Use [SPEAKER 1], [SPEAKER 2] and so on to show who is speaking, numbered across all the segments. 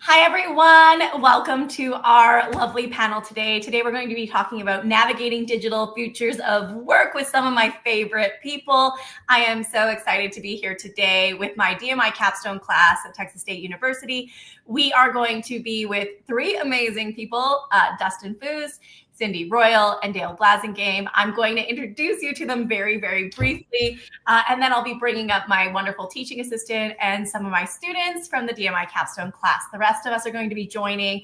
[SPEAKER 1] Hi, everyone. Welcome to our lovely panel today. Today, we're going to be talking about navigating digital futures of work with some of my favorite people. I am so excited to be here today with my DMI capstone class at Texas State University. We are going to be with three amazing people, Dustin Fuhs, Cindy Royal, and Dale Blasingame. I'm going to introduce you to them very, very briefly, and then I'll be bringing up my wonderful teaching assistant and some of my students from the DMI capstone class. The rest of us are going to be joining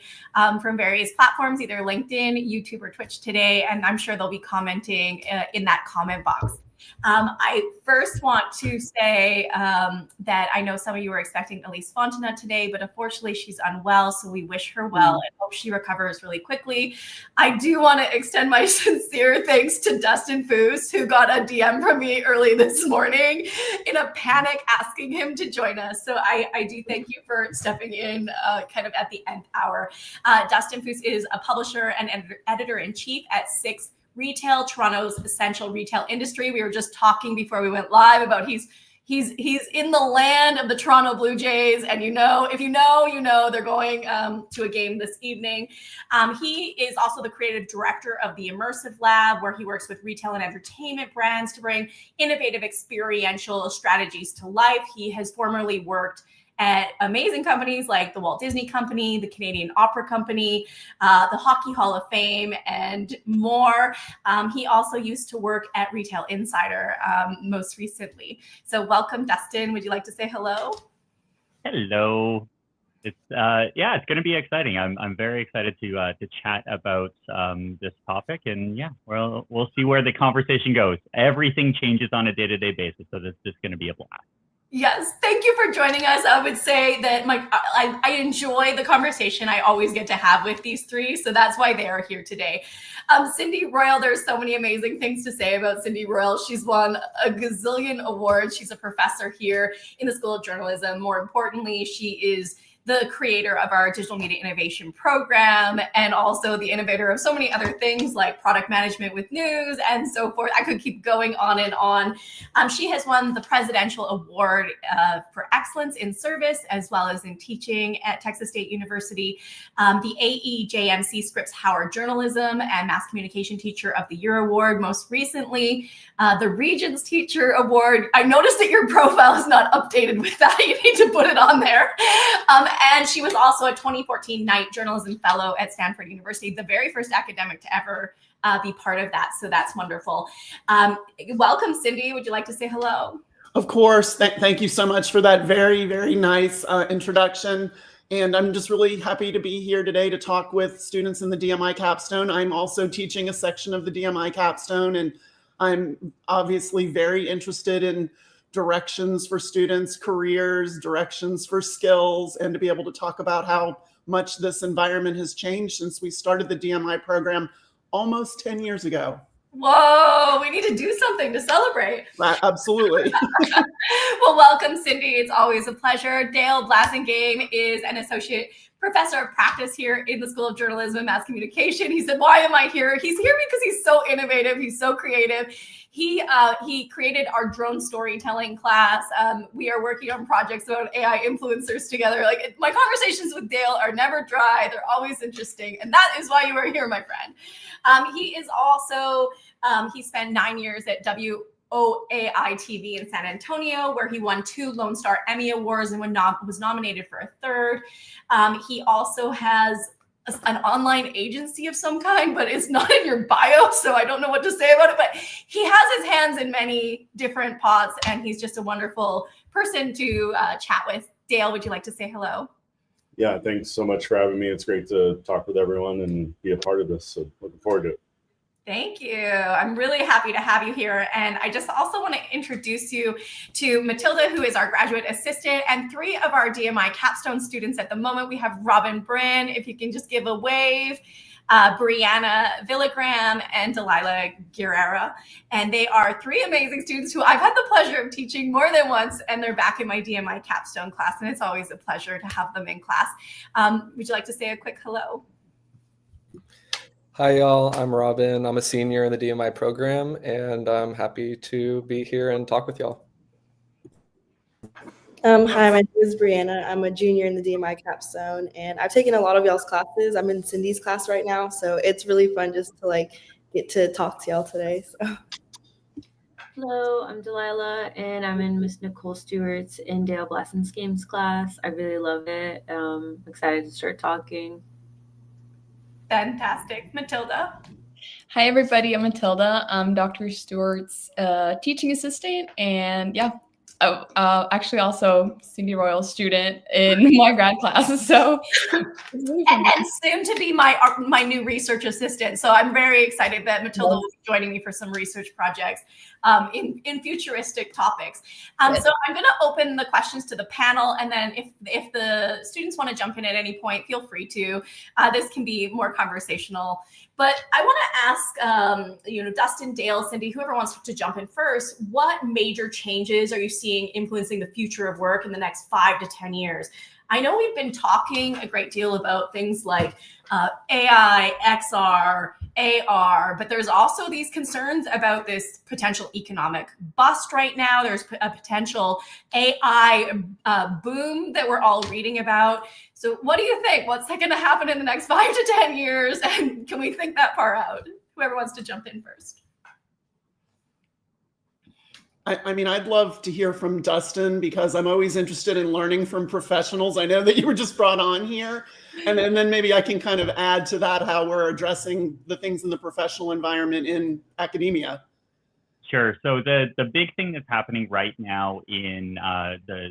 [SPEAKER 1] from various platforms, either LinkedIn, YouTube, or Twitch today, and I'm sure they'll be commenting in that comment box. I first want to say that I know some of you were expecting Elise Fontenot today, but unfortunately she's unwell, so we wish her well and hope she recovers really quickly. I do want to extend my sincere thanks to Dustin Fuhs, who got a DM from me early this morning in a panic asking him to join us. So I do thank you for stepping in kind of at the end hour. Dustin Fuhs is a publisher and editor-in-chief at Six Retail, Toronto's essential retail industry. We were just talking before we went live about he's in the land of the Toronto Blue Jays, and if you know they're going to a game this evening. He is also the creative director of the Immersive Lab, where he works with retail and entertainment brands to bring innovative experiential strategies to life. He has formerly worked at amazing companies like the Walt Disney Company, the Canadian Opera Company, the Hockey Hall of Fame, and more. He also used to work at Retail Insider most recently. So welcome, Dustin. Would you like to say hello?
[SPEAKER 2] Hello. It's going to be exciting. I'm very excited to chat about this topic, and we'll see where the conversation goes. Everything changes on a day-to-day basis, so this is going to be a blast.
[SPEAKER 1] Yes, thank you for joining us. I would say that I enjoy the conversation I always get to have with these three, so that's why they are here today. Cindy Royal, there's so many amazing things to say about Cindy Royal. She's won a gazillion awards. She's a professor here in the School of Journalism. More importantly, she is the creator of our digital media innovation program, and also the innovator of so many other things like product management with news and so forth. I could keep going on and on. She has won the Presidential Award for Excellence in Service, as well as in teaching at Texas State University, the AEJMC Scripps Howard Journalism and Mass Communication Teacher of the Year Award. Most recently, the Regents Teacher Award. I noticed that your profile is not updated with that. You need to put it on there. And she was also a 2014 Knight Journalism Fellow at Stanford University, the very first academic to ever be part of that. So that's wonderful. Welcome, Cindy. Would you like to say hello?
[SPEAKER 3] Of course. Thank you so much for that very, very nice introduction. And I'm just really happy to be here today to talk with students in the DMI capstone. I'm also teaching a section of the DMI capstone, and I'm obviously very interested in directions for students, careers, directions for skills, and to be able to talk about how much this environment has changed since we started the DMI program almost 10 years ago.
[SPEAKER 1] Whoa, we need to do something to celebrate.
[SPEAKER 3] Absolutely.
[SPEAKER 1] Well, welcome, Cindy. It's always a pleasure. Dale Blasingame is an associate professor of practice here in the School of Journalism and Mass Communication. He said, why am I here? He's here because he's so innovative. He's so creative. He created our drone storytelling class. We are working on projects about AI influencers together. My conversations with Dale are never dry. They're always interesting. And that is why you are here, my friend. He is also, he spent 9 years at WOAI TV in San Antonio, where he won 2 Lone Star Emmy Awards and was nominated for a third. He also has an online agency of some kind, but it's not in your bio, so I don't know what to say about it. But he has his hands in many different pots, and he's just a wonderful person to chat with. Dale, would you like to say hello?
[SPEAKER 4] Yeah, thanks so much for having me. It's great to talk with everyone and be a part of this, so looking forward to it.
[SPEAKER 1] Thank you. I'm really happy to have you here. And I just also want to introduce you to Matilda, who is our graduate assistant, and 3 of our DMI capstone students at the moment. We have Robin Bryn, if you can just give a wave, Brianna Villagram, and Delilah Guerrera. And they are 3 amazing students who I've had the pleasure of teaching more than once, and they're back in my DMI capstone class, and it's always a pleasure to have them in class. Would you like to say a quick hello?
[SPEAKER 5] Hi, y'all. I'm Robin. I'm a senior in the DMI program, and I'm happy to be here and talk with y'all.
[SPEAKER 6] Hi, my name is Brianna. I'm a junior in the DMI capstone, and I've taken a lot of y'all's classes. I'm in Cindy's class right now, so it's really fun just to get to talk to y'all today. So.
[SPEAKER 7] Hello, I'm Delilah, and I'm in Miss Nicole Stewart's in Dale Blasingame's class. I really love it. Excited to start talking.
[SPEAKER 1] Fantastic. Matilda?
[SPEAKER 8] Hi, everybody. I'm Matilda. I'm Dr. Stewart's teaching assistant, and yeah, actually also Cindy Royal's student in my grad class. So it's really fun.
[SPEAKER 1] And soon to be my new research assistant. So I'm very excited that Matilda will be joining me for some research projects in futuristic topics. So I'm going to open the questions to the panel, and then if the students want to jump in at any point, feel free to. This can be more conversational. But I want to ask, Dustin, Dale, Cindy, whoever wants to jump in first, what major changes are you seeing influencing the future of work in the next 5 to 10 years? I know we've been talking a great deal about things like AI, XR, AR, but there's also these concerns about this potential economic bust right now. There's a potential AI boom that we're all reading about. So what do you think? What's going to happen in the next 5 to 10 years? And can we think that far out? Whoever wants to jump in first.
[SPEAKER 3] I mean, I'd love to hear from Dustin because I'm always interested in learning from professionals. I know that you were just brought on here. And then maybe I can kind of add to that how we're addressing the things in the professional environment in academia.
[SPEAKER 2] Sure. So the big thing that's happening right now in the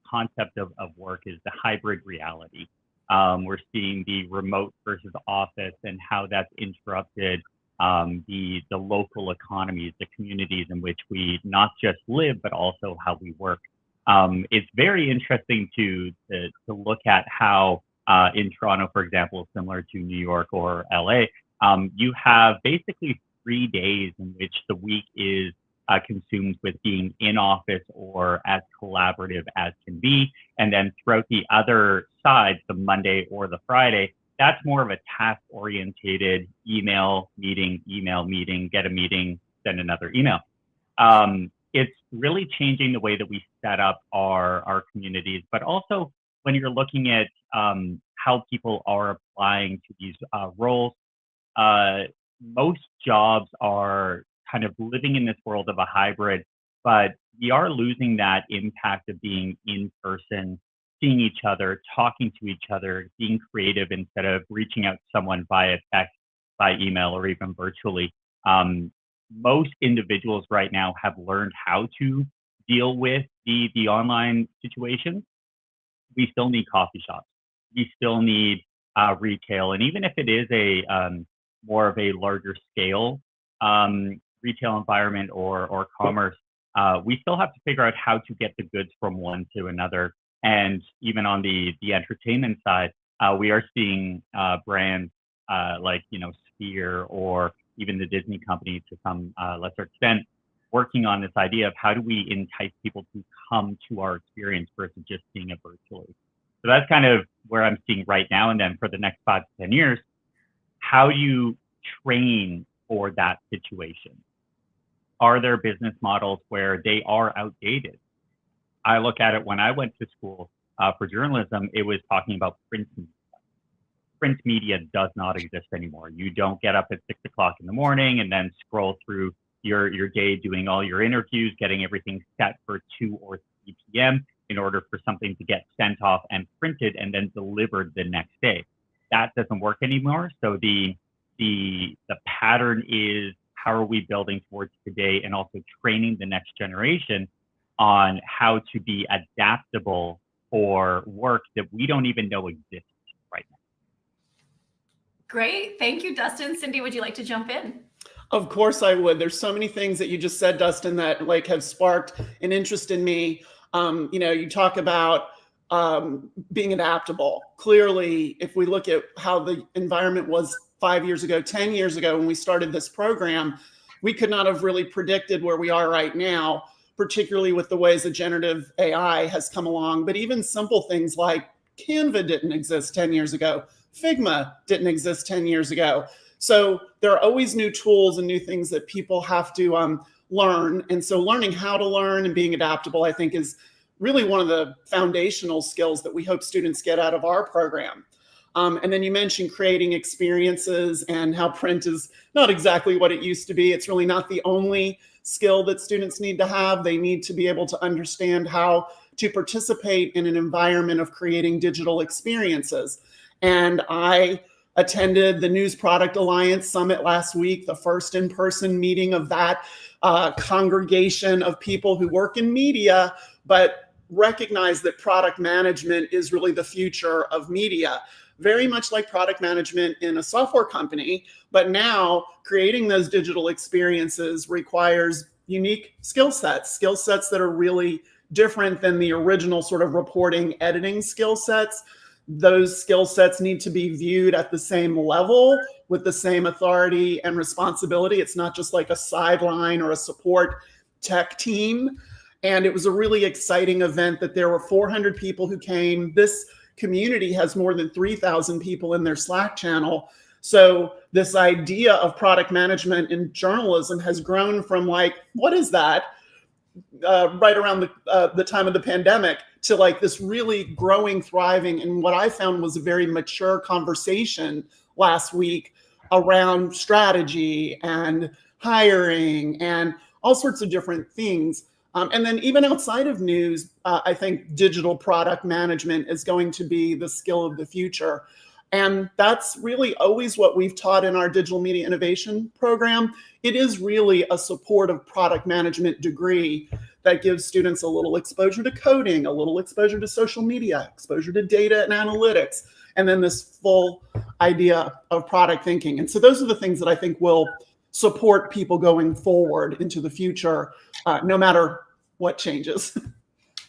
[SPEAKER 2] concept of work is the hybrid reality. We're seeing the remote versus office and how that's interrupted the local economies, the communities in which we not just live, but also how we work. It's very interesting to look at how in Toronto, for example, similar to New York or LA, you have basically 3 days in which the week is consumed with being in office or as collaborative as can be. And then throughout the other side, the Monday or the Friday, that's more of a task-orientated email meeting, get a meeting, send another email. It's really changing the way that we set up our communities, but also when you're looking at how people are applying to these roles, most jobs are kind of living in this world of a hybrid, but we are losing that impact of being in person, seeing each other, talking to each other, being creative instead of reaching out to someone via text, by email, or even virtually. Most individuals right now have learned how to deal with the online situation. We still need coffee shops. We still need retail. And even if it is a more of a larger scale retail environment or commerce, we still have to figure out how to get the goods from one to another. And even on the entertainment side, we are seeing brands like Sphere or even the Disney company to some lesser extent working on this idea of how do we entice people to come to our experience versus just seeing it virtually. So that's kind of where I'm seeing right now. And then for the next 5 to 10 years, how do you train for that situation? Are there business models where they are outdated? I look at it when I went to school for journalism, it was talking about print media. Print media does not exist anymore. You don't get up at 6 o'clock in the morning and then scroll through your day doing all your interviews, getting everything set for 2 or 3 p.m. in order for something to get sent off and printed and then delivered the next day. That doesn't work anymore. So the pattern is how are we building towards today and also training the next generation on how to be adaptable for work that we don't even know exists right now.
[SPEAKER 1] Great. Thank you, Dustin. Cindy, would you like to jump in?
[SPEAKER 3] Of course I would. There's so many things that you just said, Dustin, that have sparked an interest in me. You talk about being adaptable. Clearly, if we look at how the environment was 5 years ago, 10 years ago, when we started this program, we could not have really predicted where we are right now, particularly with the ways that generative AI has come along. But even simple things like Canva didn't exist 10 years ago. Figma didn't exist 10 years ago. So there are always new tools and new things that people have to learn. And so learning how to learn and being adaptable, I think, is really one of the foundational skills that we hope students get out of our program. And then you mentioned creating experiences and how print is not exactly what it used to be. It's really not the only skill that students need to have. They need to be able to understand how to participate in an environment of creating digital experiences. And I attended the News Product Alliance Summit last week, the first in-person meeting of that congregation of people who work in media, but recognize that product management is really the future of media. Very much like product management in a software company, but now creating those digital experiences requires unique skill sets that are really different than the original sort of reporting, editing skill sets. Those skill sets need to be viewed at the same level with the same authority and responsibility. It's not just like a sideline or a support tech team. And it was a really exciting event that there were 400 people who came. This community has more than 3,000 people in their Slack channel. So this idea of product management in journalism has grown from like, what is that? Right around the time of the pandemic to like this really growing, thriving, and what I found was a very mature conversation last week around strategy and hiring and all sorts of different things. And then even outside of news, I think digital product management is going to be the skill of the future. And that's really always what we've taught in our digital media innovation program. It is really a supportive product management degree that gives students a little exposure to coding, a little exposure to social media, exposure to data and analytics, and then this full idea of product thinking. And so those are the things that I think will support people going forward into the future, no matter what changes.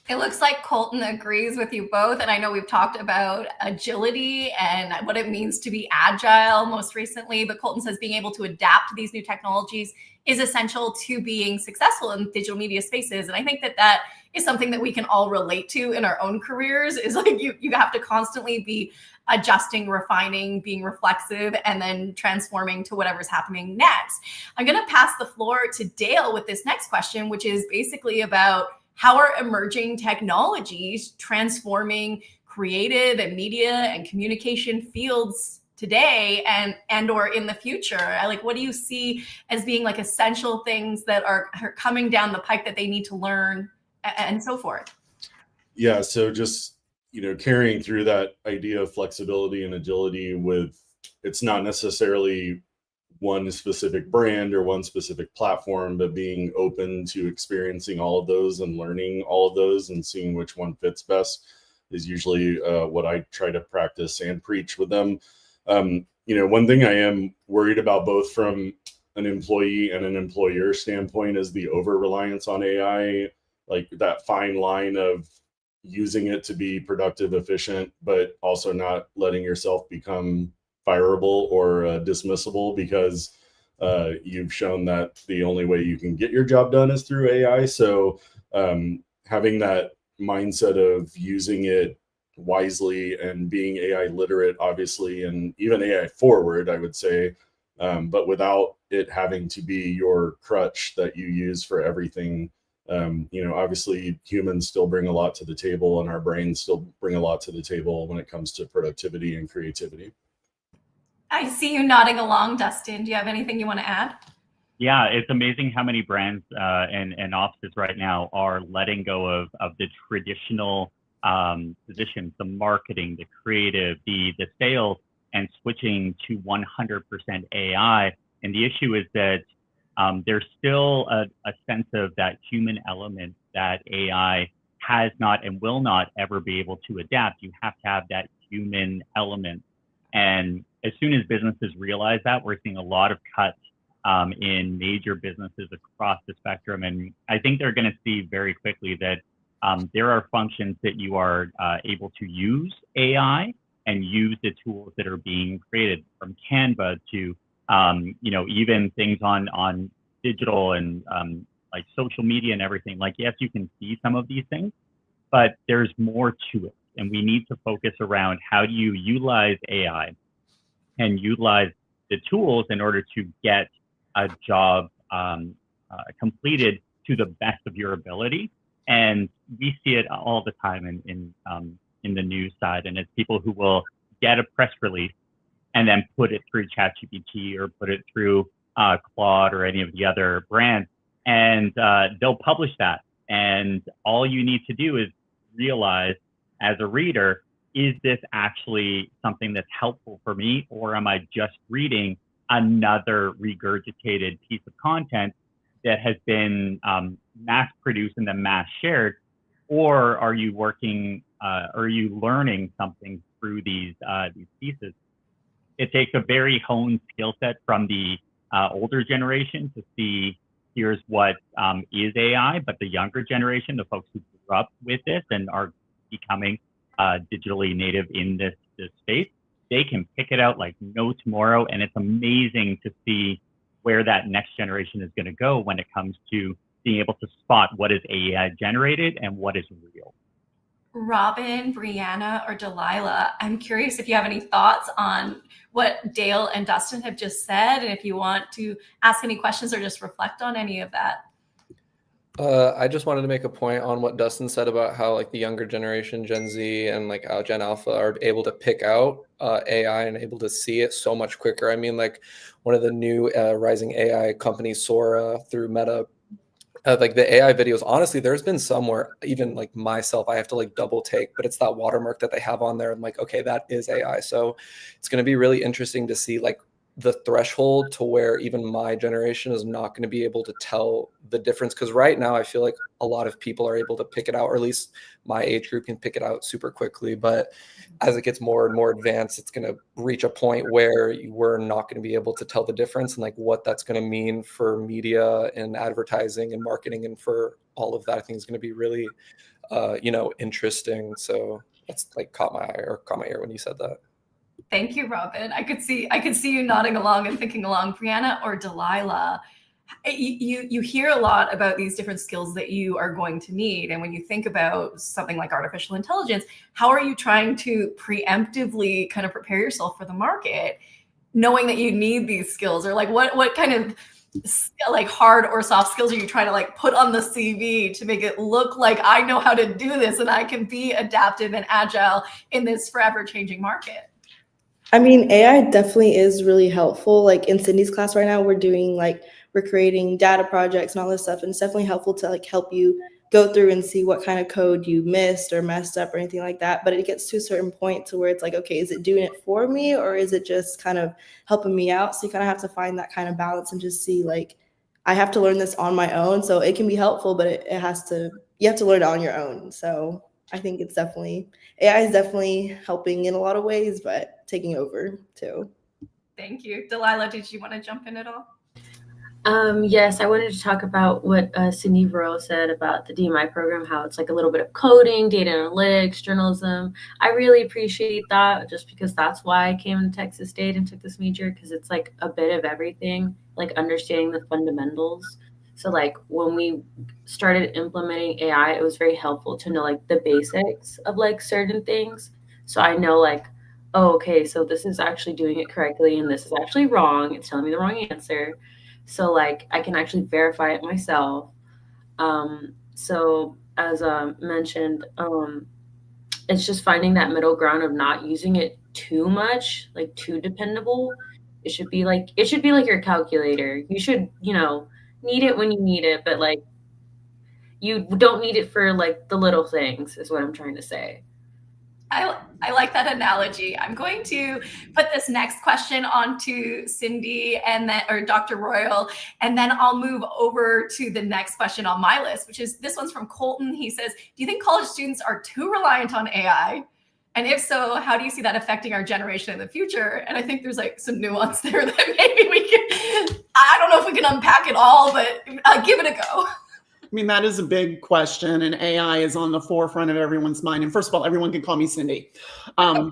[SPEAKER 1] It looks like Colton agrees with you both. And I know we've talked about agility and what it means to be agile most recently, but Colton says being able to adapt to these new technologies is essential to being successful in digital media spaces. And I think that that is something that we can all relate to in our own careers, is like you have to constantly be adjusting, refining, being reflexive, and then transforming to whatever's happening next. I'm going to pass the floor to Dale with this next question, which is basically about how are emerging technologies transforming creative and media and communication fields today and or in the future? Like, what do you see as being like essential things that are coming down the pike that they need to learn and so forth?
[SPEAKER 4] Yeah, so just, carrying through that idea of flexibility and agility with, it's not necessarily one specific brand or one specific platform, but being open to experiencing all of those and learning all of those and seeing which one fits best is usually what I try to practice and preach with them. One thing I am worried about both from an employee and an employer standpoint is the over-reliance on AI, like that fine line of using it to be productive, efficient, but also not letting yourself become fireable or dismissible because you've shown that the only way you can get your job done is through AI. So having that mindset of using it wisely and being AI literate, obviously, and even AI forward, I would say, but without it having to be your crutch that you use for everything. Obviously humans still bring a lot to the table and our brains still bring a lot to the table when it comes to productivity and creativity.
[SPEAKER 1] I see you nodding along, Dustin. Do you have anything you want to add?
[SPEAKER 2] Yeah, it's amazing how many brands and offices right now are letting go of the traditional positions, the marketing, the creative, the sales, and switching to 100% AI. And the issue is that there's still a sense of that human element that AI has not and will not ever be able to adapt. You have to have that human element. And as soon as businesses realize that, we're seeing a lot of cuts in major businesses across the spectrum. And I think they're going to see very quickly that there are functions that you are able to use AI and use the tools that are being created, from Canva to even things on digital and like social media and everything. Like, yes, you can see some of these things, but there's more to it. And we need to focus around how do you utilize AI and utilize the tools in order to get a job completed to the best of your ability. And we see it all the time in the news side, and it's people who will get a press release and then put it through ChatGPT or put it through Claude or any of the other brands, and they'll publish that. And all you need to do is realize as a reader, is this actually something that's helpful for me, or am I just reading another regurgitated piece of content that has been mass produced and then mass shared? Or are you working, are you learning something through these pieces? It takes a very honed skill set from the older generation to see here's what is AI, but the younger generation, the folks who grew up with this and are becoming digitally native in this space, they can pick it out like no tomorrow. And it's amazing to see where that next generation is going to go when it comes to being able to spot what is AI generated and what is real.
[SPEAKER 1] Robin, Brianna, or Delilah, I'm curious if you have any thoughts on what Dale and Dustin have just said, and if you want to ask any questions or just reflect on any of that.
[SPEAKER 5] I just wanted to make a point on what Dustin said about how like the younger generation, Gen Z and like Gen Alpha are able to pick out AI and able to see it so much quicker. I mean, like one of the new rising AI companies, Sora through Meta, like the AI videos, honestly, there's been some where even like myself, I have to like double take, but it's that watermark that they have on there. I'm like, okay, that is AI. So it's going to be really interesting to see like the threshold to where even my generation is not going to be able to tell the difference. Because right now I feel like a lot of people are able to pick it out, or at least my age group can pick it out super quickly. But as it gets more and more advanced, it's going to reach a point where we're not going to be able to tell the difference, and like what that's going to mean for media and advertising and marketing and for all of that. I think is going to be really, interesting. So that's like caught my ear when you said that.
[SPEAKER 1] Thank you, Robin. I could see you nodding along and thinking along. Brianna or Delilah, you hear a lot about these different skills that you are going to need. And when you think about something like artificial intelligence, how are you trying to preemptively kind of prepare yourself for the market, knowing that you need these skills? Or like what kind of like hard or soft skills are you trying to like put on the CV to make it look like I know how to do this and I can be adaptive and agile in this forever changing market?
[SPEAKER 6] I mean, AI definitely is really helpful. Like in Cindy's class right now, we're creating data projects and all this stuff. And it's definitely helpful to like help you go through and see what kind of code you missed or messed up or anything like that. But it gets to a certain point to where it's like, okay, is it doing it for me or is it just kind of helping me out? So you kind of have to find that kind of balance and just see like, I have to learn this on my own. So it can be helpful, but you have to learn it on your own. So I think AI is definitely helping in a lot of ways, but taking over too.
[SPEAKER 1] Thank you. Delilah, did you want to jump in at all?
[SPEAKER 7] Yes, I wanted to talk about what Cindy Royal said about the DMI program, how it's like a little bit of coding, data analytics, journalism. I really appreciate that just because that's why I came to Texas State and took this major, because it's like a bit of everything, like understanding the fundamentals. So like when we started implementing AI, it was very helpful to know like the basics of like certain things. So I know like, oh, okay, so this is actually doing it correctly and this is actually wrong. It's telling me the wrong answer. So like I can actually verify it myself. So as mentioned, it's just finding that middle ground of not using it too much, like too dependable. It should be like your calculator. You should, need it when you need it, but like you don't need it for like the little things is what I'm trying to say.
[SPEAKER 1] I like that analogy. I'm going to put this next question on to Cindy or Dr. Royal, and then I'll move over to the next question on my list, which is this one's from Colton. He says, do you think college students are too reliant on AI? And if so, how do you see that affecting our generation in the future? And I think there's like some nuance there that maybe we can, I don't know if we can unpack it all, but give it a go.
[SPEAKER 3] I mean, that is a big question, and AI is on the forefront of everyone's mind. And first of all, everyone can call me Cindy. So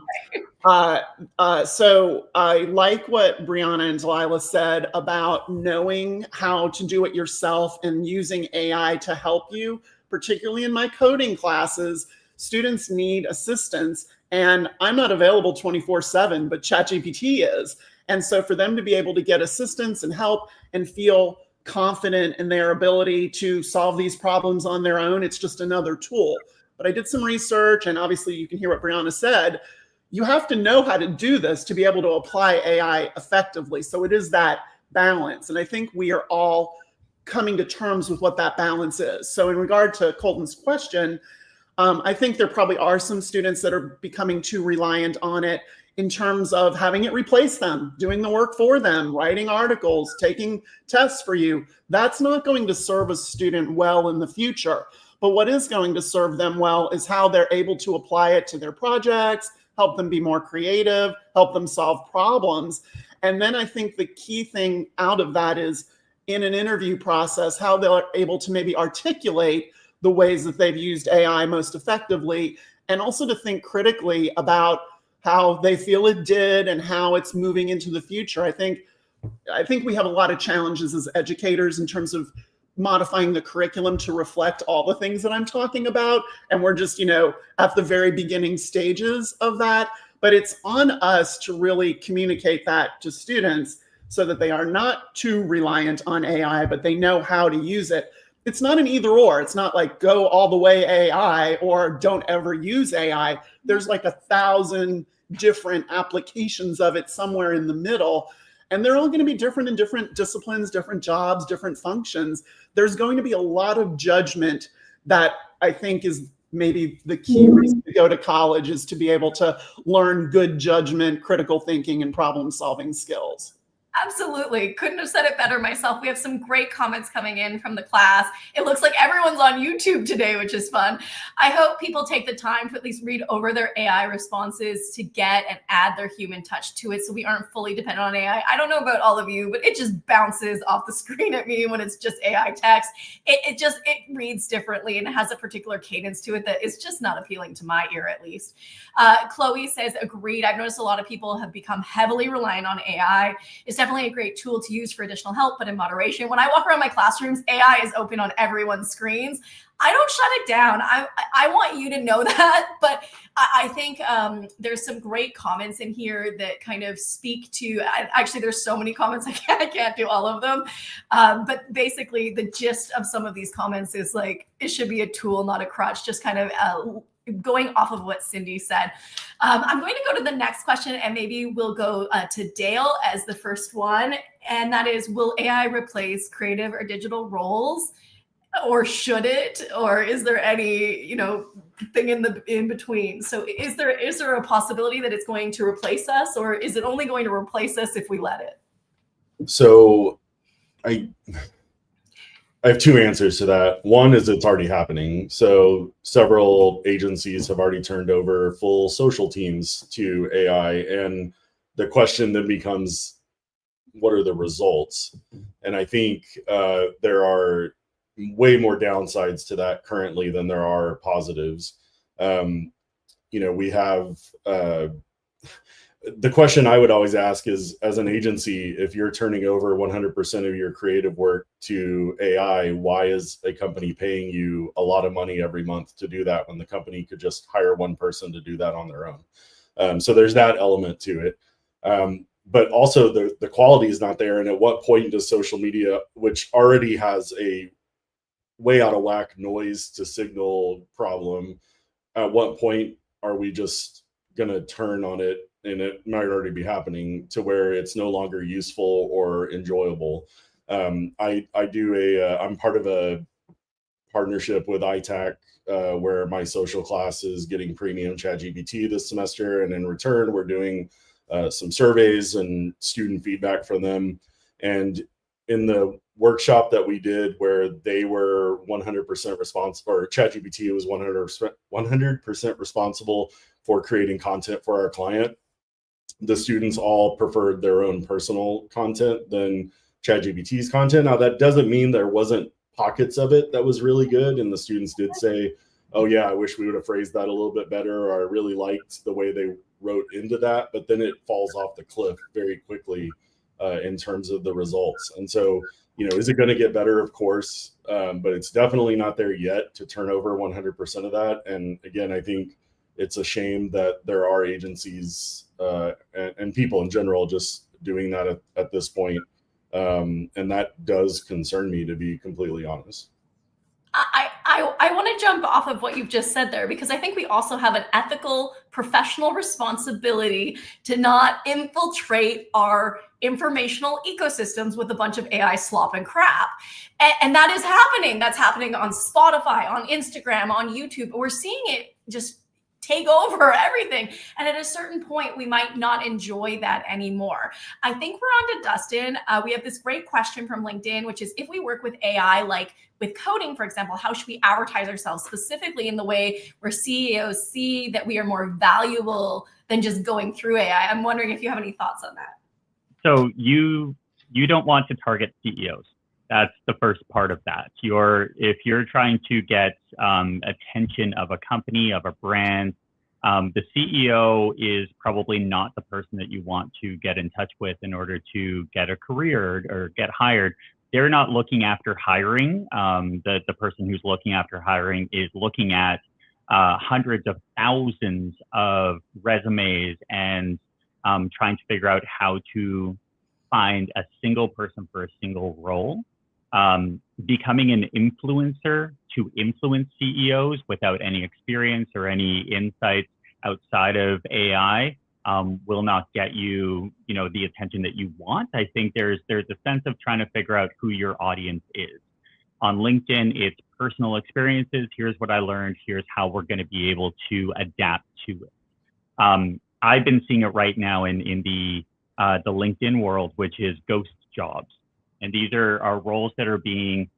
[SPEAKER 3] I like what Brianna and Delilah said about knowing how to do it yourself and using AI to help you, particularly in my coding classes. Students need assistance, and I'm not available 24/7, but ChatGPT is. And so for them to be able to get assistance and help and feel confident in their ability to solve these problems on their own. It's just another tool. But I did some research, and obviously you can hear what Brianna said. You have to know how to do this to be able to apply AI effectively. So it is that balance. And I think we are all coming to terms with what that balance is. So in regard to Colton's question, I think there probably are some students that are becoming too reliant on it in terms of having it replace them, doing the work for them, writing articles, taking tests for you. That's not going to serve a student well in the future. But what is going to serve them well is how they're able to apply it to their projects, help them be more creative, help them solve problems. And then I think the key thing out of that is in an interview process, how they're able to maybe articulate the ways that they've used AI most effectively, and also to think critically about how they feel it did and how it's moving into the future. I think we have a lot of challenges as educators in terms of modifying the curriculum to reflect all the things that I'm talking about. And we're just, at the very beginning stages of that. But it's on us to really communicate that to students so that they are not too reliant on AI, but they know how to use it. It's not an either or. It's not like go all the way AI or don't ever use AI. There's like 1,000 different applications of it somewhere in the middle. And they're all going to be different in different disciplines, different jobs, different functions. There's going to be a lot of judgment that I think is maybe the key reason to go to college, is to be able to learn good judgment, critical thinking, and problem solving skills.
[SPEAKER 1] Absolutely. Couldn't have said it better myself. We have some great comments coming in from the class. It looks like everyone's on YouTube today, which is fun. I hope people take the time to at least read over their AI responses to get and add their human touch to it so we aren't fully dependent on AI. I don't know about all of you, but it just bounces off the screen at me when it's just AI text. It reads differently and it has a particular cadence to it that is just not appealing to my ear, at least. Chloe says, agreed. I've noticed a lot of people have become heavily reliant on AI. It's definitely a great tool to use for additional help, but in moderation. When I walk around my classrooms, AI is open on everyone's screens. I don't shut it down. I want you to know that, but I think there's some great comments in here that kind of speak to, actually there's so many comments, I can't do all of them. But basically the gist of some of these comments is like, it should be a tool, not a crutch, just kind of going off of what Cindy said. I'm going to go to the next question, and maybe we'll go to Dale as the first one. And that is, will AI replace creative or digital roles? Or should it? Or is there any, thing in between? So is there a possibility that it's going to replace us, or is it only going to replace us if we let it?
[SPEAKER 4] So I have two answers to that. One is it's already happening. So several agencies have already turned over full social teams to AI. And the question then becomes, what are the results? And I think there are way more downsides to that currently than there are positives. We have the question I would always ask is, as an agency, if you're turning over 100% of your creative work to AI, why is a company paying you a lot of money every month to do that when the company could just hire one person to do that on their own? So there's that element to it. But also the quality is not there. And at what point does social media, which already has a way out of whack noise to signal problem, at what point are we just going to turn on it? And it might already be happening to where it's no longer useful or enjoyable. I'm part of a partnership with ITAC where my social class is getting premium ChatGPT this semester. And in return, we're doing some surveys and student feedback from them. And in the workshop that we did where they were 100% responsible, or ChatGPT was 100% responsible for creating content for our client, the students all preferred their own personal content than ChatGPT's content. Now, that doesn't mean there wasn't pockets of it that was really good. And the students did say, oh yeah, I wish we would have phrased that a little bit better, or I really liked the way they wrote into that. But then it falls off the cliff very quickly in terms of the results. And so, is it going to get better? Of course, but it's definitely not there yet to turn over 100% of that. And again, I think it's a shame that there are agencies and people in general just doing that at this point. And that does concern me, to be completely honest.
[SPEAKER 1] I want to jump off of what you've just said there, because I think we also have an ethical, professional responsibility to not infiltrate our informational ecosystems with a bunch of AI slop and crap. And that is happening. That's happening on Spotify, on Instagram, on YouTube. We're seeing it just take over everything. And at a certain point, we might not enjoy that anymore. I think we're on to Dustin. We have this great question from LinkedIn, which is, if we work with AI, like with coding, for example, how should we advertise ourselves specifically in the way where CEOs see that we are more valuable than just going through AI? I'm wondering if you have any thoughts on that.
[SPEAKER 2] So you don't want to target CEOs. That's the first part of that. If you're trying to get attention of a company, of a brand, the CEO is probably not the person that you want to get in touch with in order to get a career or get hired. They're not looking after hiring. The person who's looking after hiring is looking at hundreds of thousands of resumes and trying to figure out how to find a single person for a single role. Becoming an influencer to influence CEOs without any experience or any insights outside of AI will not get you, the attention that you want. I think there's a sense of trying to figure out who your audience is. On LinkedIn, it's personal experiences. Here's what I learned. Here's how we're going to be able to adapt to it. I've been seeing it right now in the LinkedIn world, which is ghost jobs. And these are roles that are being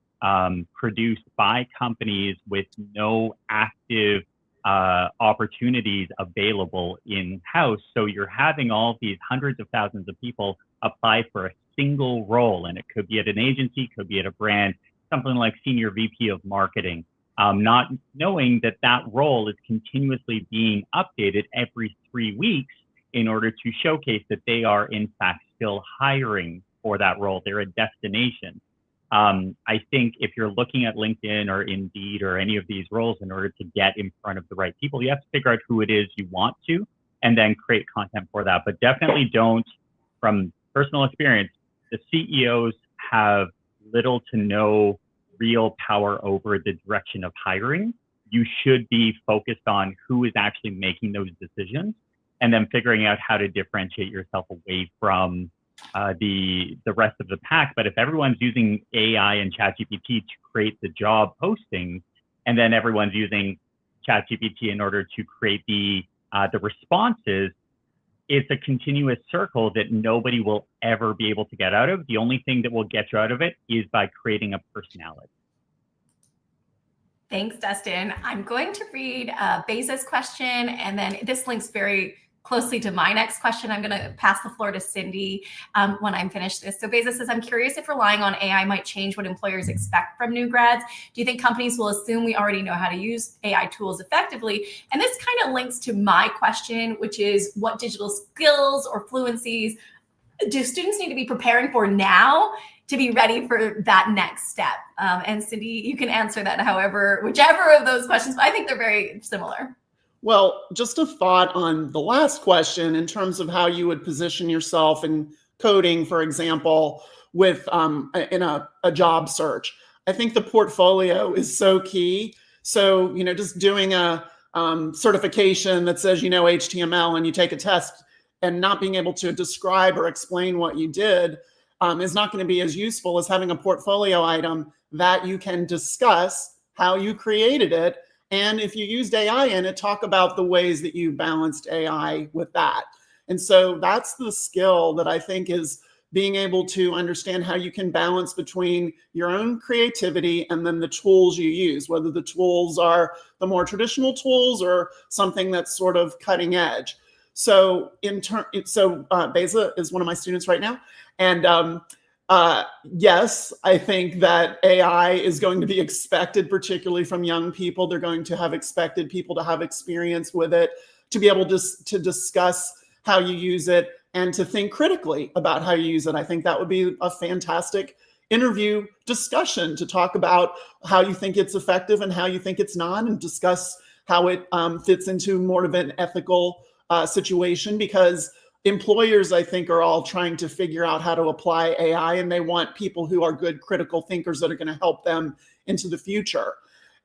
[SPEAKER 2] produced by companies with no active opportunities available in-house. So you're having all these hundreds of thousands of people apply for a single role. And it could be at an agency, could be at a brand, something like senior VP of marketing, not knowing that that role is continuously being updated every 3 weeks in order to showcase that they are in fact still hiring for that role. They're a destination. I think if you're looking at LinkedIn or Indeed or any of these roles, in order to get in front of the right people, you have to figure out who it is you want to, and then create content for that. But definitely don't, from personal experience, the CEOs have little to no real power over the direction of hiring. You should be focused on who is actually making those decisions, and then figuring out how to differentiate yourself away from the rest of the pack. But if everyone's using AI and ChatGPT to create the job postings, and then everyone's using ChatGPT in order to create the responses, it's a continuous circle that nobody will ever be able to get out of. The only thing that will get you out of it is by creating a personality.
[SPEAKER 1] Thanks, Dustin. I'm going to read Beza's question, and then this links very closely to my next question. I'm going to pass the floor to Cindy when I'm finished this. So Beza says, I'm curious if relying on AI might change what employers expect from new grads. Do you think companies will assume we already know how to use AI tools effectively? And this kind of links to my question, which is, what digital skills or fluencies do students need to be preparing for now to be ready for that next step? And Cindy, you can answer that whichever of those questions, but I think they're very similar.
[SPEAKER 3] Well, just a thought on the last question in terms of how you would position yourself in coding, for example, with in a job search. I think the portfolio is so key. So, just doing a certification that says, HTML, and you take a test and not being able to describe or explain what you did is not going to be as useful as having a portfolio item that you can discuss how you created it. And if you used AI in it, talk about the ways that you balanced AI with that. And so that's the skill that I think is being able to understand how you can balance between your own creativity and then the tools you use, whether the tools are the more traditional tools or something that's sort of cutting edge. So Beza is one of my students right now. And yes, I think that AI is going to be expected, particularly from young people. They're going to have expected people to have experience with it, to be able to discuss how you use it and to think critically about how you use it. I think that would be a fantastic interview discussion to talk about how you think it's effective and how you think it's not, and discuss how it fits into more of an ethical situation, because employers, I think, are all trying to figure out how to apply AI, and they want people who are good critical thinkers that are going to help them into the future.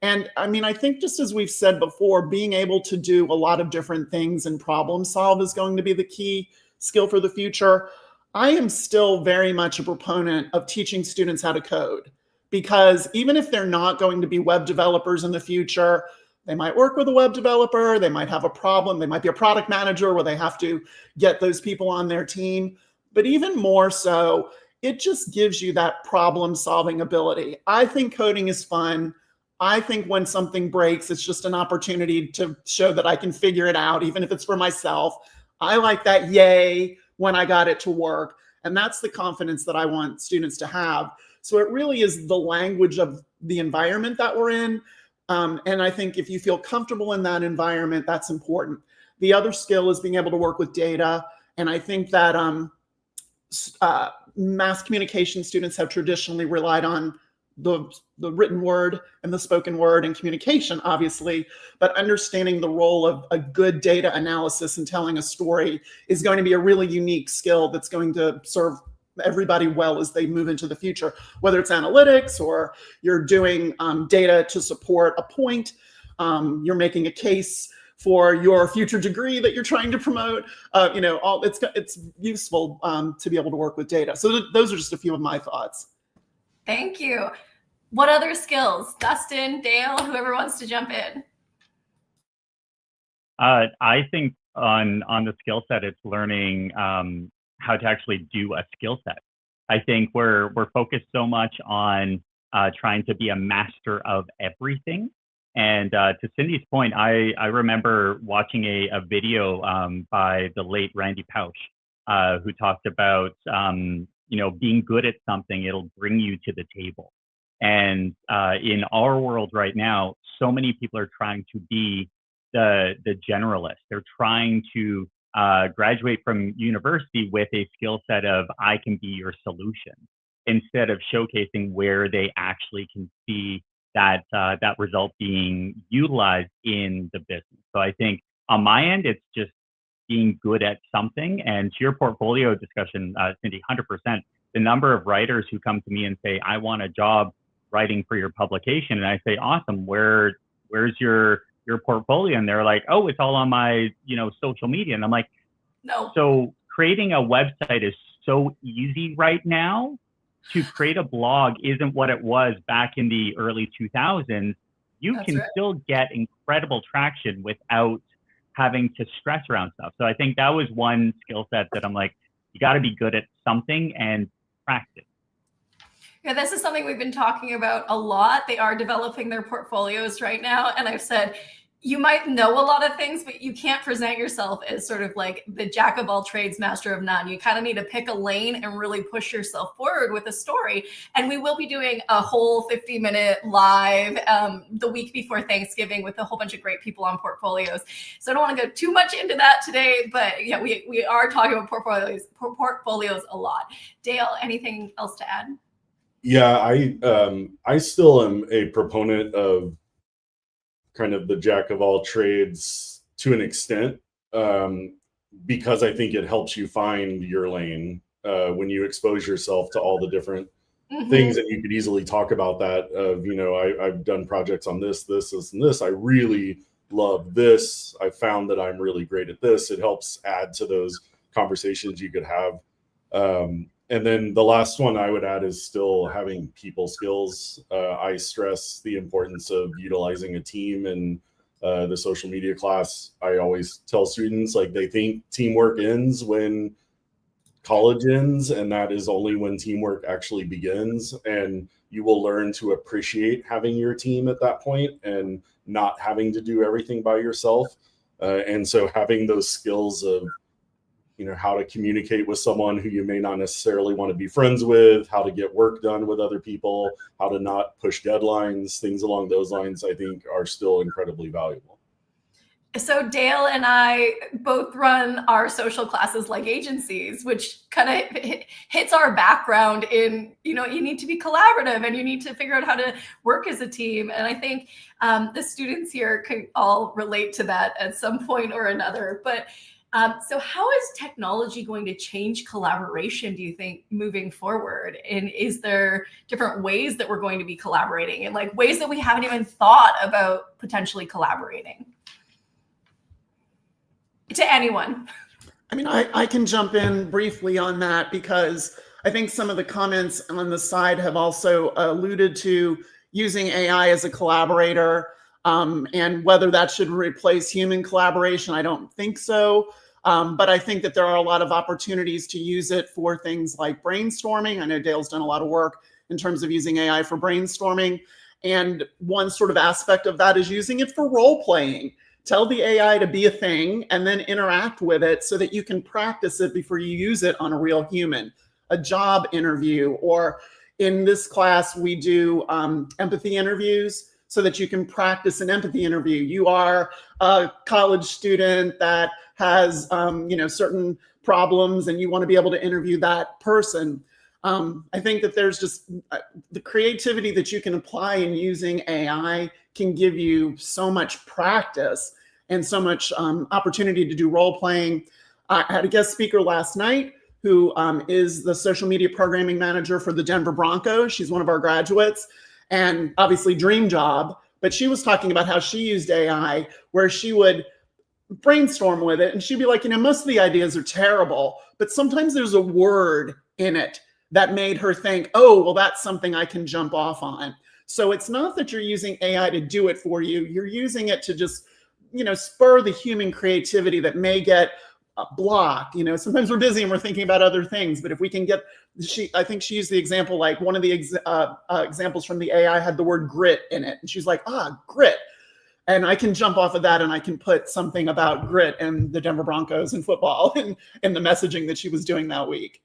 [SPEAKER 3] And I mean, I think just as we've said before, being able to do a lot of different things and problem solve is going to be the key skill for the future. I am still very much a proponent of teaching students how to code, because even if they're not going to be web developers in the future, they might work with a web developer, they might have a problem, they might be a product manager where they have to get those people on their team. But even more so, it just gives you that problem solving ability. I think coding is fun. I think when something breaks, it's just an opportunity to show that I can figure it out, even if it's for myself. I like that yay when I got it to work. And that's the confidence that I want students to have. So it really is the language of the environment that we're in. And I think if you feel comfortable in that environment, that's important. The other skill is being able to work with data. And I think that mass communication students have traditionally relied on the written word and the spoken word and communication, obviously, but understanding the role of a good data analysis and telling a story is going to be a really unique skill that's going to serve everybody well as they move into the future, whether it's analytics or you're doing data to support a point, you're making a case for your future degree that you're trying to promote. It's useful to be able to work with data. So those are just a few of my thoughts.
[SPEAKER 1] Thank you. What other skills? Dustin, Dale, whoever wants to jump in.
[SPEAKER 2] I think on the skill set, it's learning how to actually do a skill set. I think we're focused so much on trying to be a master of everything. And to Cindy's point, I remember watching a video by the late Randy Pausch, who talked about being good at something, it'll bring you to the table. And in our world right now, so many people are trying to be the generalist. They're trying to graduate from university with a skill set of I can be your solution, instead of showcasing where they actually can see that result being utilized in the business. So I think on my end, it's just being good at something. And to your portfolio discussion, Cindy, 100%, the number of writers who come to me and say, I want a job writing for your publication. And I say, awesome, where's your portfolio? And they're like, oh, it's all on my, social media. And I'm like,
[SPEAKER 1] no.
[SPEAKER 2] So creating a website is so easy right now. To create a blog isn't what it was back in the early 2000s. You can still get incredible traction without having to stress around stuff. So I think that was one skill set that I'm like, you got to be good at something and practice.
[SPEAKER 1] Yeah, this is something we've been talking about a lot. They are developing their portfolios right now. And I've said, you might know a lot of things, but you can't present yourself as sort of like the jack of all trades, master of none. You kind of need to pick a lane and really push yourself forward with a story. And we will be doing a whole 50-minute live the week before Thanksgiving with a whole bunch of great people on portfolios. So I don't want to go too much into that today, but yeah, we are talking about portfolios a lot. Dale, anything else to add?
[SPEAKER 4] Yeah, I still am a proponent of kind of the jack of all trades to an extent, because I think it helps you find your lane when you expose yourself to all the different things that you could easily talk about that of, I've done projects on this, and this. I really love this. I found that I'm really great at this. It helps add to those conversations you could have. And then the last one I would add is still having people skills. I stress the importance of utilizing a team in the social media class. I always tell students, like, they think teamwork ends when college ends, and that is only when teamwork actually begins. And you will learn to appreciate having your team at that point and not having to do everything by yourself. And so having those skills of how to communicate with someone who you may not necessarily want to be friends with, how to get work done with other people, how to not push deadlines, things along those lines, I think are still incredibly valuable.
[SPEAKER 1] So Dale and I both run our social classes like agencies, which kind of hits our background in, you need to be collaborative and you need to figure out how to work as a team. And I think the students here can all relate to that at some point or another. But So how is technology going to change collaboration, do you think, moving forward? And is there different ways that we're going to be collaborating, and like ways that we haven't even thought about potentially collaborating? To anyone.
[SPEAKER 3] I mean, I can jump in briefly on that because I think some of the comments on the side have also alluded to using AI as a collaborator, and whether that should replace human collaboration. I don't think so. But I think that there are a lot of opportunities to use it for things like brainstorming. I know Dale's done a lot of work in terms of using AI for brainstorming. And one sort of aspect of that is using it for role playing. Tell the AI to be a thing and then interact with it so that you can practice it before you use it on a real human. A job interview, or in this class, we do empathy interviews so that you can practice an empathy interview. You are a college student that has certain problems and you want to be able to interview that person. I think that there's just the creativity that you can apply in using AI can give you so much practice and so much opportunity to do role playing. I had a guest speaker last night who is the social media programming manager for the Denver Broncos. She's one of our graduates, and obviously dream job, but she was talking about how she used AI where she would brainstorm with it and she'd be like, most of the ideas are terrible, but sometimes there's a word in it that made her think, oh, well, that's something I can jump off on. So it's not that you're using AI to do it for you. You're using it to just, spur the human creativity that may get blocked. Sometimes we're busy and we're thinking about other things, but if we can get, I think she used the example, like one of the examples from the AI had the word grit in it. And she's like, grit. And I can jump off of that and I can put something about grit and the Denver Broncos and football and the messaging that she was doing that week.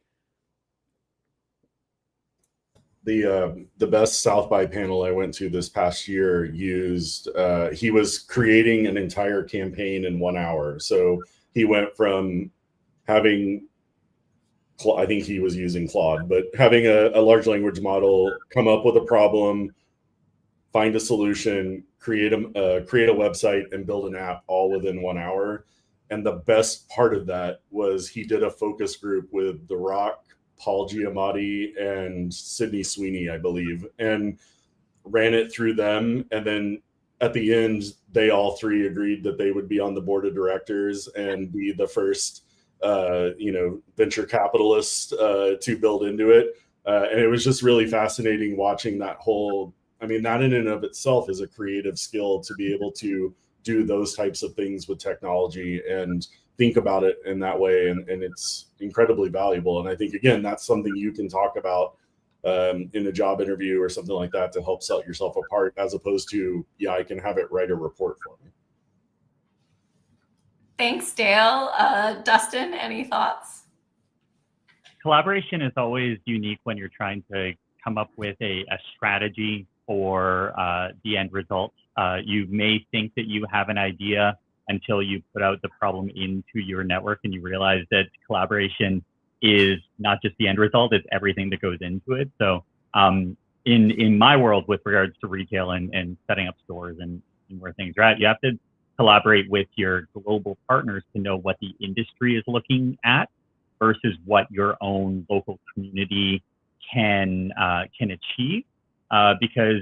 [SPEAKER 4] The best South by panel I went to this past year used, he was creating an entire campaign in 1 hour. So he went from having, I think he was using Claude, but having a large language model come up with a problem, find a solution, create a website and build an app all within 1 hour. And the best part of that was he did a focus group with The Rock, Paul Giamatti, and Sydney Sweeney, I believe, and ran it through them. And then at the end, they all three agreed that they would be on the board of directors and be the first, venture capitalists to build into it. And it was just really fascinating watching that whole, that in and of itself is a creative skill to be able to do those types of things with technology and think about it in that way. And it's incredibly valuable. And I think, again, that's something you can talk about in a job interview or something like that to help set yourself apart, as opposed to, I can have it write a report for me.
[SPEAKER 1] Thanks, Dale. Dustin, any thoughts?
[SPEAKER 2] Collaboration is always unique when you're trying to come up with a strategy for the end result. You may think that you have an idea until you put out the problem into your network and you realize that collaboration is not just the end result, it's everything that goes into it. So in my world, with regards to retail and setting up stores and where things are at, you have to collaborate with your global partners to know what the industry is looking at versus what your own local community can achieve. Because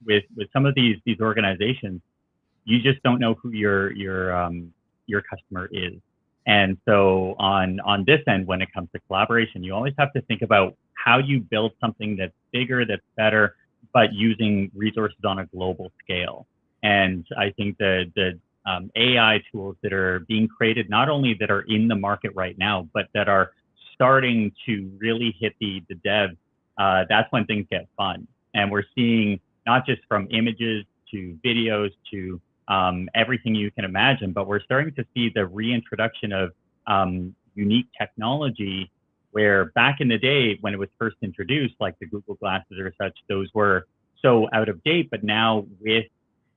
[SPEAKER 2] with some of these organizations, you just don't know who your customer is. And so on this end, when it comes to collaboration, you always have to think about how you build something that's bigger, that's better, but using resources on a global scale. And I think the AI tools that are being created, not only that are in the market right now, but that are starting to really hit the dev, that's when things get fun. And we're seeing not just from images to videos to everything you can imagine, but we're starting to see the reintroduction of unique technology where back in the day when it was first introduced, like the Google Glasses or such, those were so out of date. But now with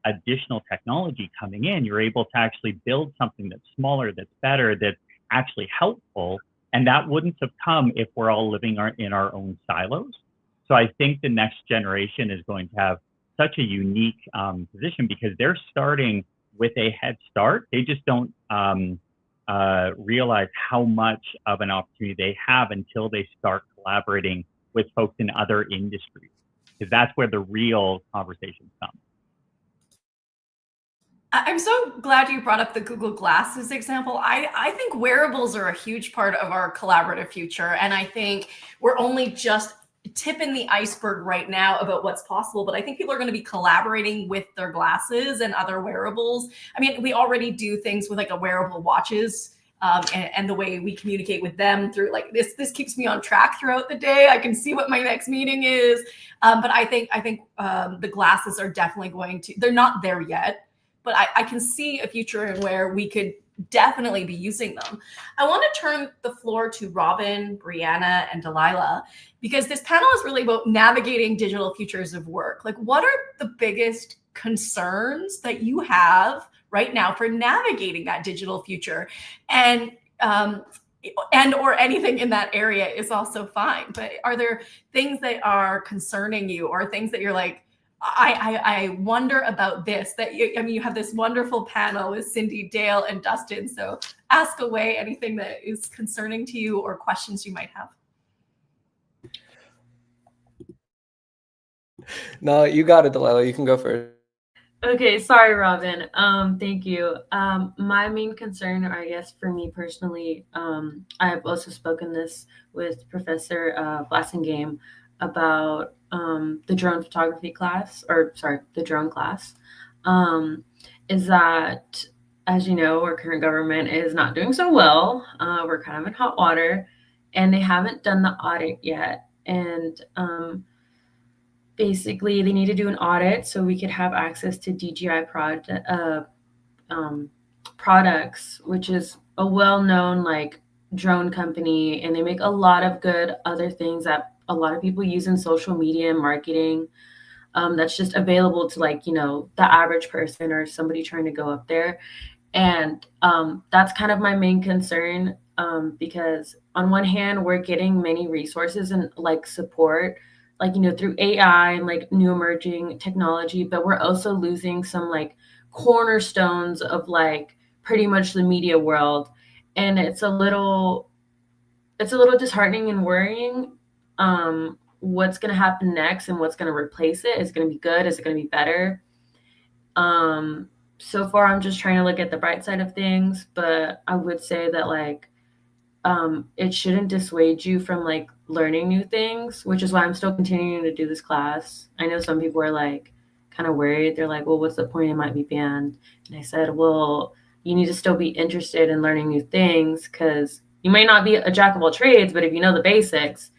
[SPEAKER 2] additional technology coming in, you're able to actually build something that's smaller, that's better, that's actually helpful. And that wouldn't have come if we're all living in our own silos. So I think the next generation is going to have such a unique position because they're starting with a head start. They just don't realize how much of an opportunity they have until they start collaborating with folks in other industries, because that's where the real conversations come.
[SPEAKER 1] I'm so glad you brought up the Google Glasses example. I think wearables are a huge part of our collaborative future. And I think we're only just tipping the iceberg right now about what's possible. But I think people are going to be collaborating with their glasses and other wearables. I mean, we already do things with like a wearable watches. And the way we communicate with them through like this keeps me on track throughout the day. I can see what my next meeting is. But I think the glasses are definitely going to, they're not there yet. But I can see a future in where we could definitely be using them. I want to turn the floor to Robin, Brianna, and Delilah, because this panel is really about navigating digital futures of work. Like, what are the biggest concerns that you have right now for navigating that digital future? And or anything in that area is also fine. But are there things that are concerning you, or things that you're like, I wonder about this, that you have this wonderful panel with Cindy, Dale, and Dustin. So ask away anything that is concerning to you or questions you might have.
[SPEAKER 5] No, you got it, Delilah. You can go first.
[SPEAKER 7] Okay, sorry, Robin. Thank you. My main concern, or I guess for me personally, I've also spoken this with Professor Blasingame about the drone photography class, the drone class, is that, as you know, our current government is not doing so well. We're kind of in hot water, and they haven't done the audit yet. And basically, they need to do an audit so we could have access to DJI products, which is a well-known like drone company, and they make a lot of good other things that a lot of people use in social media and marketing. That's just available to like, you know, the average person or somebody trying to go up there. And that's kind of my main concern, because on one hand, we're getting many resources and like support, like, you know, through AI and like new emerging technology, but we're also losing some like cornerstones of like pretty much the media world. And it's a little disheartening and worrying. What's going to happen next and what's going to replace it? Is it going to be good? Is it going to be better? So far, I'm just trying to look at the bright side of things, but I would say that like, it shouldn't dissuade you from like learning new things, which is why I'm still continuing to do this class. I know some people are like kind of worried. They're like, well, what's the point? It might be banned. And I said, well, you need to still be interested in learning new things, because you may not be a jack of all trades, but if you know the basics,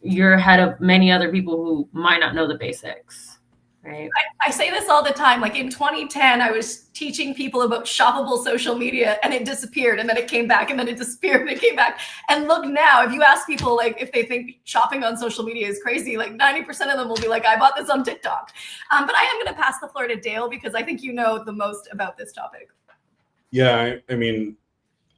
[SPEAKER 7] you're ahead of many other people who might not know the basics, right?
[SPEAKER 1] I say this all the time. Like in 2010, I was teaching people about shoppable social media, and it disappeared, and then it came back, and then it disappeared, and it came back. And look now, if you ask people like if they think shopping on social media is crazy, like 90% of them will be like, I bought this on TikTok. But I am going to pass the floor to Dale, because I think you know the most about this topic.
[SPEAKER 4] Yeah, I mean,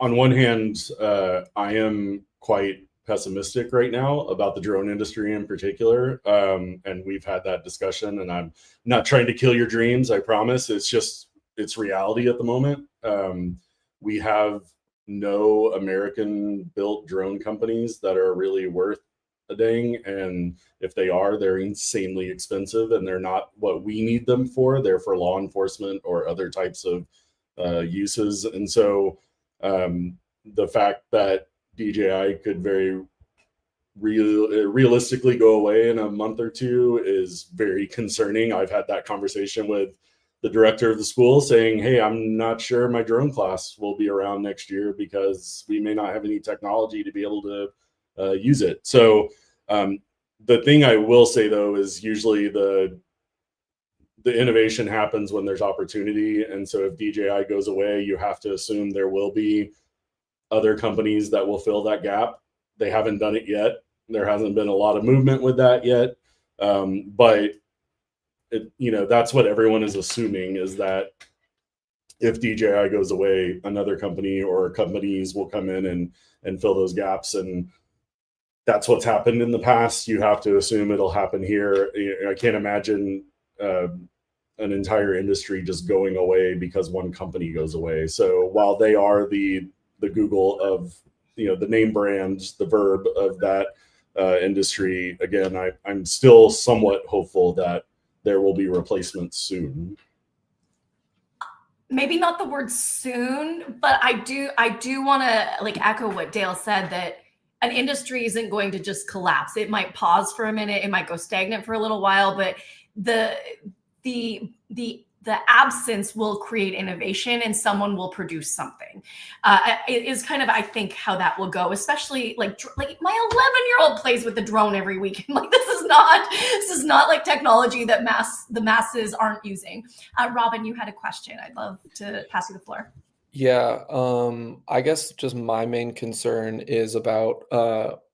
[SPEAKER 4] on one hand, I am quite pessimistic right now about the drone industry in particular. And we've had that discussion, and I'm not trying to kill your dreams, I promise. It's reality at the moment. We have no American built drone companies that are really worth a dang. And if they are, they're insanely expensive, and they're not what we need them for. They're for law enforcement or other types of uses. And so the fact that DJI could very realistically go away in a month or two is very concerning. I've had that conversation with the director of the school saying, hey, I'm not sure my drone class will be around next year because we may not have any technology to be able to use it. So the thing I will say, though, is usually the innovation happens when there's opportunity. And so if DJI goes away, you have to assume there will be other companies that will fill that gap. They haven't done it yet. There hasn't been a lot of movement with that yet. But that's what everyone is assuming, is that if DJI goes away, another company or companies will come in and fill those gaps. And that's what's happened in the past. You have to assume it'll happen here. I can't imagine an entire industry just going away because one company goes away. So while they are the the Google of, the name brands, the verb of that industry. Again, I'm still somewhat hopeful that there will be replacements soon.
[SPEAKER 1] Maybe not the word soon, but I do want to like echo what Dale said, that an industry isn't going to just collapse. It might pause for a minute, it might go stagnant for a little while, but the absence will create innovation and someone will produce something. It is kind of, I think, how that will go, especially like my 11-year-old plays with the drone every weekend. Like this is not like technology that the masses aren't using. Robin, you had a question. I'd love to pass you the floor.
[SPEAKER 5] Yeah, I guess just my main concern is about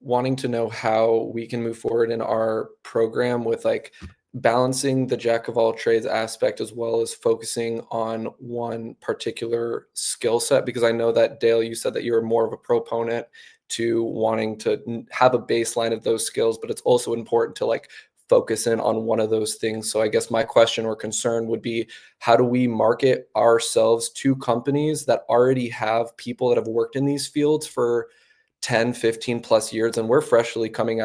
[SPEAKER 5] wanting to know how we can move forward in our program with like balancing the jack of all trades aspect as well as focusing on one particular skill set. Because I know that, Dale, you said that you're more of a proponent to wanting to have a baseline of those skills, but it's also important to like focus in on one of those things. So I guess my question or concern would be, how do we market ourselves to companies that already have people that have worked in these fields for 10, 15 plus years, and we're freshly coming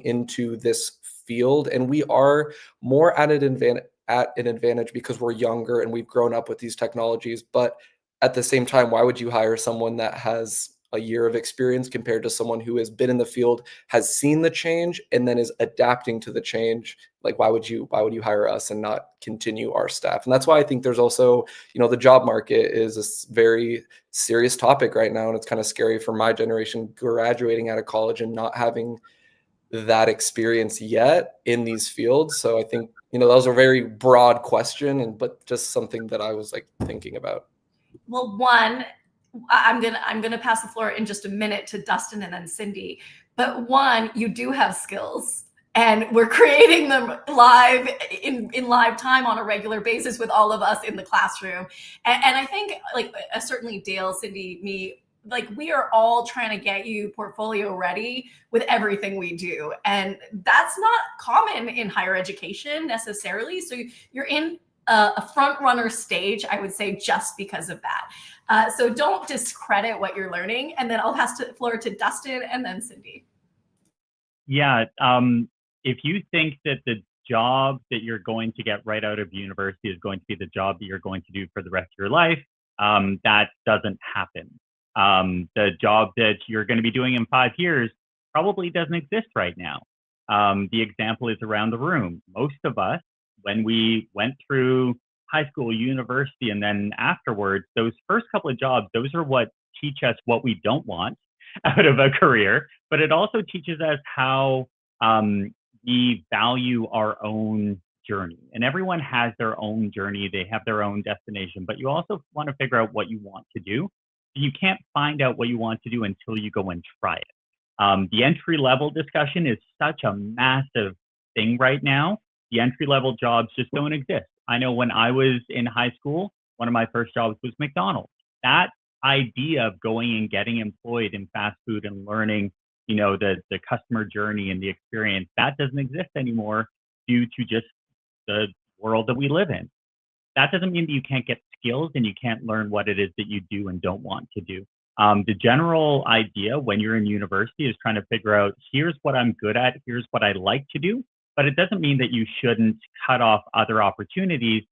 [SPEAKER 5] into this field, and we are more at an advantage because we're younger and we've grown up with these technologies. But at the same time, why would you hire someone that has a year of experience compared to someone who has been in the field, has seen the change, and then is adapting to the change? Like, why would you hire us and not continue our staff? And that's why I think there's also, the job market is a very serious topic right now. And it's kind of scary for my generation graduating out of college and not having that experience yet in these fields. So I think, that was a very broad question, but just something that I was like thinking about.
[SPEAKER 1] Well, one, I'm gonna pass the floor in just a minute to Dustin and then Cindy. But one, you do have skills, and we're creating them live in live time on a regular basis with all of us in the classroom. And I think like certainly Dale, Cindy, me, like we are all trying to get you portfolio ready with everything we do, and that's not common in higher education necessarily. So you're in a front runner stage, I would say, just because of that. So don't discredit what you're learning. And then I'll pass the floor to Dustin and then Cindy.
[SPEAKER 2] Yeah, if you think that the job that you're going to get right out of university is going to be the job that you're going to do for the rest of your life, that doesn't happen. The job that you're going to be doing in 5 years probably doesn't exist right now. The example is around the room. Most of us, when we went through high school, university, and then afterwards, those first couple of jobs, those are what teach us what we don't want out of a career, but it also teaches us how we value our own journey. And everyone has their own journey, they have their own destination, but you also want to figure out what you want to do. You can't find out what you want to do until you go and try it. The entry level discussion is such a massive thing right now. The entry level jobs just don't exist. I know when I was in high school, one of my first jobs was McDonald's. That idea of going and getting employed in fast food and learning, the customer journey and the experience, that doesn't exist anymore due to just the world that we live in. That doesn't mean that you can't get skills and you can't learn what it is that you do and don't want to do. The general idea when you're in university is trying to figure out, here's what I'm good at, here's what I like to do, but it doesn't mean that you shouldn't cut off other opportunities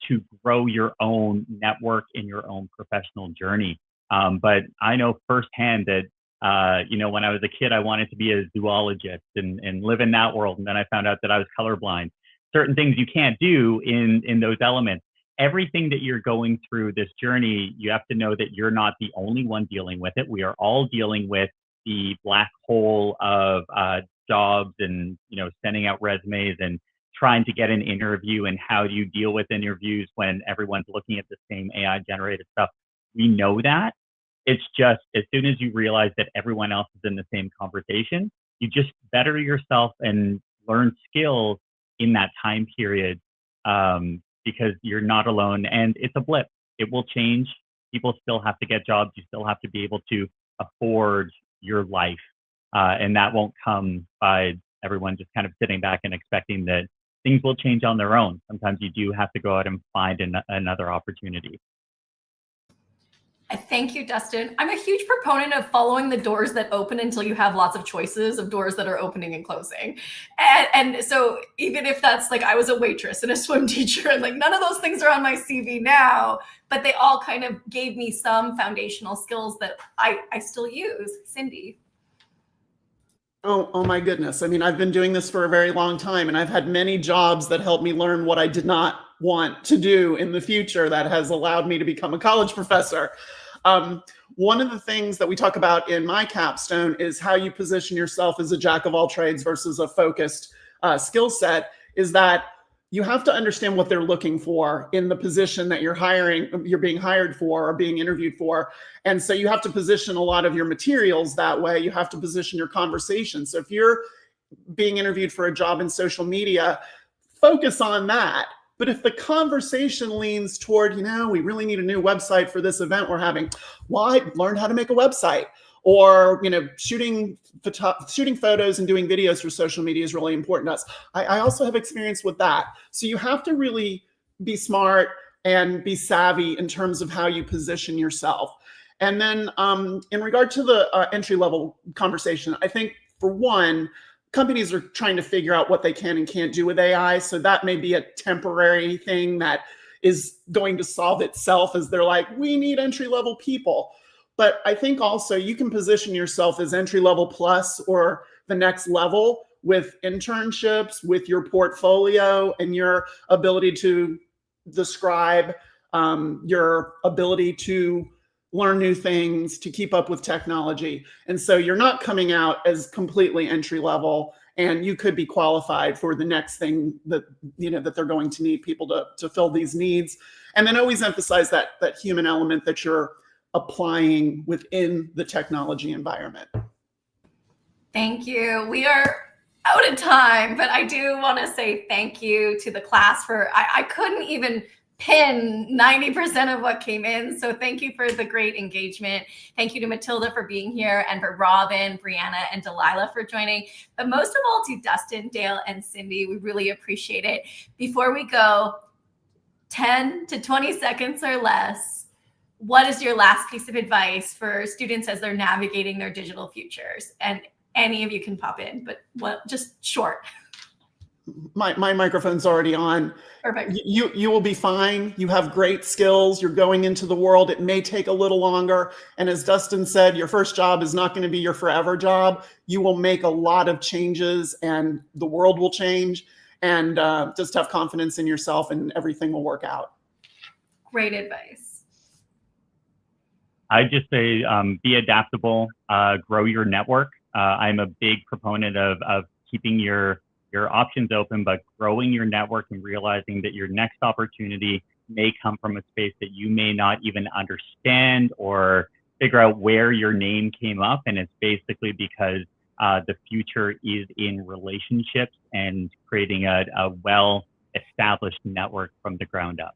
[SPEAKER 2] to grow your own network in your own professional journey. But I know firsthand that, when I was a kid, I wanted to be a zoologist and live in that world. And then I found out that I was colorblind. Certain things you can't do in those elements. Everything that you're going through this journey, you have to know that you're not the only one dealing with it. We are all dealing with the black hole of jobs and, sending out resumes and trying to get an interview, and how do you deal with interviews when everyone's looking at the same AI generated stuff. We know that. It's just as soon as you realize that everyone else is in the same conversation, you just better yourself and learn skills in that time period, because you're not alone and it's a blip. It will change. People still have to get jobs. You still have to be able to afford your life. And that won't come by everyone just kind of sitting back and expecting that things will change on their own. Sometimes you do have to go out and find another opportunity.
[SPEAKER 1] Thank you, Dustin. I'm a huge proponent of following the doors that open until you have lots of choices of doors that are opening and closing. And so even if that's like I was a waitress and a swim teacher, and like none of those things are on my CV now, but they all kind of gave me some foundational skills that I still use. Cindy.
[SPEAKER 3] Oh my goodness. I mean, I've been doing this for a very long time, and I've had many jobs that helped me learn what I did not want to do in the future that has allowed me to become a college professor. One of the things that we talk about in my capstone is how you position yourself as a jack of all trades versus a focused skill set, is that you have to understand what they're looking for in the position that you're being hired for or being interviewed for. And so you have to position a lot of your materials that way. You have to position your conversation. So if you're being interviewed for a job in social media, focus on that. But if the conversation leans toward, we really need a new website for this event we're having, well, I learned how to make a website. Or, shooting photos and doing videos for social media is really important to us. I also have experience with that. So you have to really be smart and be savvy in terms of how you position yourself. And then in regard to the entry-level conversation, I think, for one, companies are trying to figure out what they can and can't do with AI. So that may be a temporary thing that is going to solve itself as they're like, we need entry-level people. But I think also you can position yourself as entry-level plus or the next level with internships, with your portfolio and your ability to describe, your ability to learn new things, to keep up with technology. And so you're not coming out as completely entry level, and you could be qualified for the next thing that they're going to need people to fill these needs. And then always emphasize that human element that you're applying within the technology environment.
[SPEAKER 1] Thank you. We are out of time, but I do want to say thank you to the class for, I couldn't even pin 90% of what came in. So thank you for the great engagement. Thank you to Matilda for being here, and for Robin, Brianna, and Delilah for joining. But most of all to Dustin, Dale, and Cindy. We really appreciate it. Before we go, 10 to 20 seconds or less, what is your last piece of advice for students as they're navigating their digital futures? And any of you can pop in, but just short.
[SPEAKER 3] My microphone's already on.
[SPEAKER 1] Perfect.
[SPEAKER 3] You will be fine. You have great skills. You're going into the world. It may take a little longer. And as Dustin said, your first job is not going to be your forever job. You will make a lot of changes, and the world will change. And just have confidence in yourself, and everything will work out.
[SPEAKER 1] Great advice.
[SPEAKER 2] I just say be adaptable, grow your network. I'm a big proponent of keeping your options open, but growing your network and realizing that your next opportunity may come from a space that you may not even understand or figure out where your name came up. And it's basically because the future is in relationships and creating a well-established network from the ground up.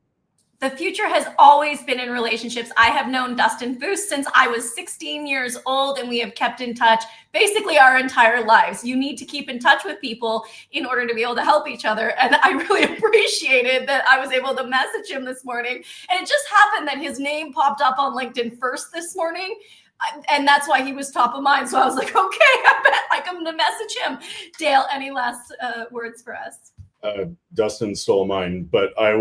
[SPEAKER 1] The future has always been in relationships. I have known Dustin Fuhs since I was 16 years old, and we have kept in touch basically our entire lives. You need to keep in touch with people in order to be able to help each other. And I really appreciated that I was able to message him this morning. And it just happened that his name popped up on LinkedIn first this morning. And that's why he was top of mind. So I was like, okay, I'm going to message him. Dale, any last words for us?
[SPEAKER 4] Dustin stole mine, but I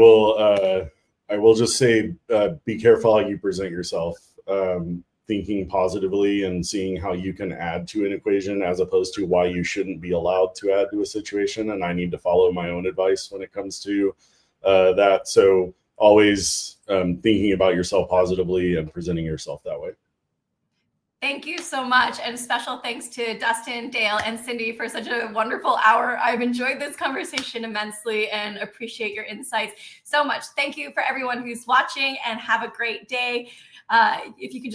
[SPEAKER 4] will just say, be careful how you present yourself, thinking positively and seeing how you can add to an equation as opposed to why you shouldn't be allowed to add to a situation. And I need to follow my own advice when it comes to that. So always thinking about yourself positively and presenting yourself that way.
[SPEAKER 1] Thank you so much. And special thanks to Dustin, Dale, and Cindy for such a wonderful hour. I've enjoyed this conversation immensely and appreciate your insights so much. Thank you for everyone who's watching, and have a great day. If you could just